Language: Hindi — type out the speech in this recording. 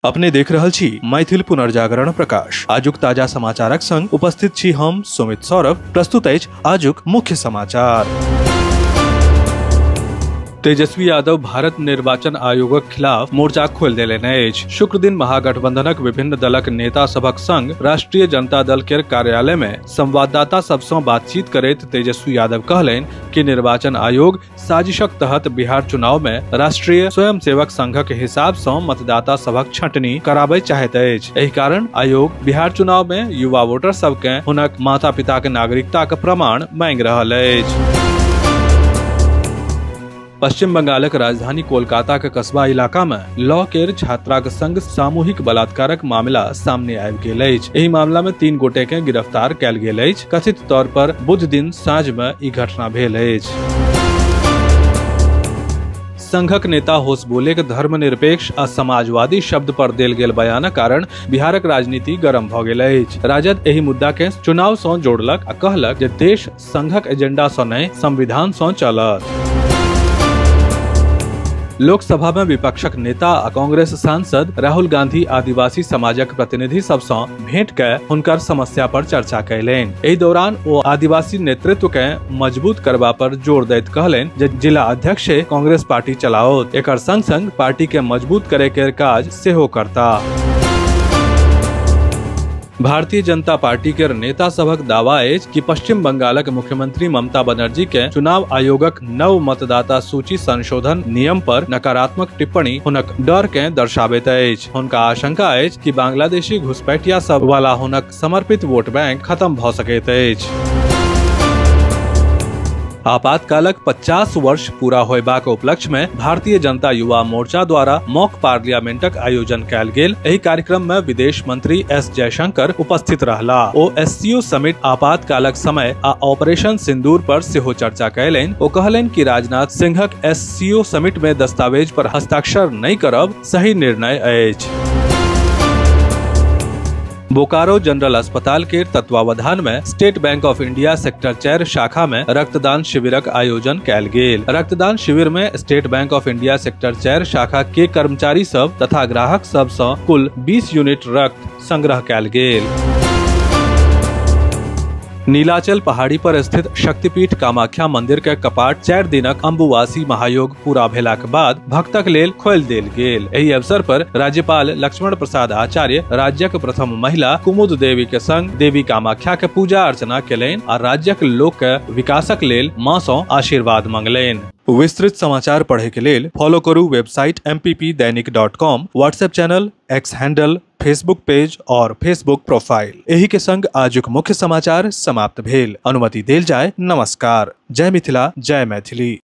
अपने देख रहल छी मैथिल पुनर्जागरण प्रकाश। आजुक ताजा समाचारक संग उपस्थित छी हम सुमित सौरभ। प्रस्तुत अछि आजुक मुख्य समाचार। तेजस्वी यादव भारत निर्वाचन आयोगक खिलाफ मोर्चा खोल देलनि अछि। शुक्र दिन महागठबंधनक विभिन्न दलक नेता सभक संग राष्ट्रीय जनता दल के कार्यालय में संवाददाता सब सँ बातचीत करैत तेजस्वी यादव कहलनि कि निर्वाचन आयोग साजिशक तहत बिहार चुनाव में राष्ट्रीय स्वयंसेवक संघक हिसाब सँ मतदाता सभक छंटनी कराबय चाहैत अछि। एहि कारण आयोग बिहार चुनाव में युवा वोटर सब के हुनक माता पिता के नागरिकता के प्रमाण मांगि रहल अछि। पश्चिम बंगालक राजधानी कोलकाता के कस्बा इलाका में लॉ केर छात्राक संग सामूहिक बलात्कारक मामला सामने आबि गेल अछि। एहि मामला में 3 गोटे के गिरफ्तार कयल गेल अछि। कथित तौर पर बुध दिन साँझ में ई घटना भेल अछि। संघक नेता होसबोले के धर्मनिरपेक्ष आ समाजवादी शब्द पर देल गेल बयानक कारण बिहारक राजनीति गरम भ गेल अछि। राजद एहि मुद्दा के चुनाव सँ जोड़लक आ कहलक जे देश संघक एजेंडा सँ नहि संविधान सँ चलत। लोकसभा में विपक्षक नेता आ कांग्रेस सांसद राहुल गांधी आदिवासी समाजक प्रतिनिधि सब सँ भेंट के हुनकर समस्या पर चर्चा कयलनि। एहि दौरान ओ आदिवासी नेतृत्व के मजबूत करबा पर जोर दैत कहलनि जे जिला अध्यक्ष कांग्रेस पार्टी चलाओत, एकर संग संग पार्टी के मजबूत करे के काज सेहो करता। भारतीय जनता पार्टी के नेता सभक दावा अछि कि पश्चिम बंगालक मुख्यमंत्री ममता बनर्जी के चुनाव आयोगक नव मतदाता सूची संशोधन नियम पर नकारात्मक टिप्पणी हुनक डर के दर्शाबैत अछि। हुनका आशंका अछि कि बांग्लादेशी घुसपैठिया सब वाला हुनक समर्पित वोट बैंक खत्म भ सकैत अछि। आपातकालक 50 वर्ष पूरा होयबाक उपलक्ष्य में भारतीय जनता युवा मोर्चा द्वारा मॉक पार्लियामेंटक आयोजन कयल गेल। एहि कार्यक्रम में विदेश मंत्री एस जयशंकर उपस्थित रहला। ओ एससीओ समिट आपातकालक समय आ ऑपरेशन सिंदूर पर सेहो चर्चा कयलनि। ओ कहलनि कि राजनाथ सिंहक एससीओ समिट में दस्तावेज पर हस्ताक्षर नहि करब सही निर्णय अछि। बोकारो जनरल अस्पताल के तत्वावधान में state bank of India sector 4 शाखा में रक्तदान शिविरक आयोजन कयल गेल। रक्तदान शिविर में state bank of India sector 4 शाखा के कर्मचारी सब तथा ग्राहक सब सँ कुल 20 यूनिट रक्त संग्रह कयल गेल। नीलाचल पहाड़ी पर स्थित शक्तिपीठ कामाख्या मंदिर के कपाट 4 दिनक अम्बुवासी महायोग पूरा भेलाक बाद भक्तक लेल खोलि देल गेल। एहि अवसर पर राज्यपाल लक्ष्मण प्रसाद आचार्य राज्यक प्रथम महिला कुमुद देवी के संग देवी कामाख्या के पूजा अर्चना केलनि आ राज्यक लोक के विकासक लेल मां सँ आशीर्वाद मंगलनि। विस्तृत समाचार पढ़े के लेल फॉलो करू वेबसाइट mppदैनिक.com, WhatsApp channel, X handle, Facebook page और फेसबुक प्रोफाइल। एही के संग आजुक मुख्य समाचार समाप्त भेल। अनुमति देल जाय। नमस्कार। जय मिथिला, जय मैथिली।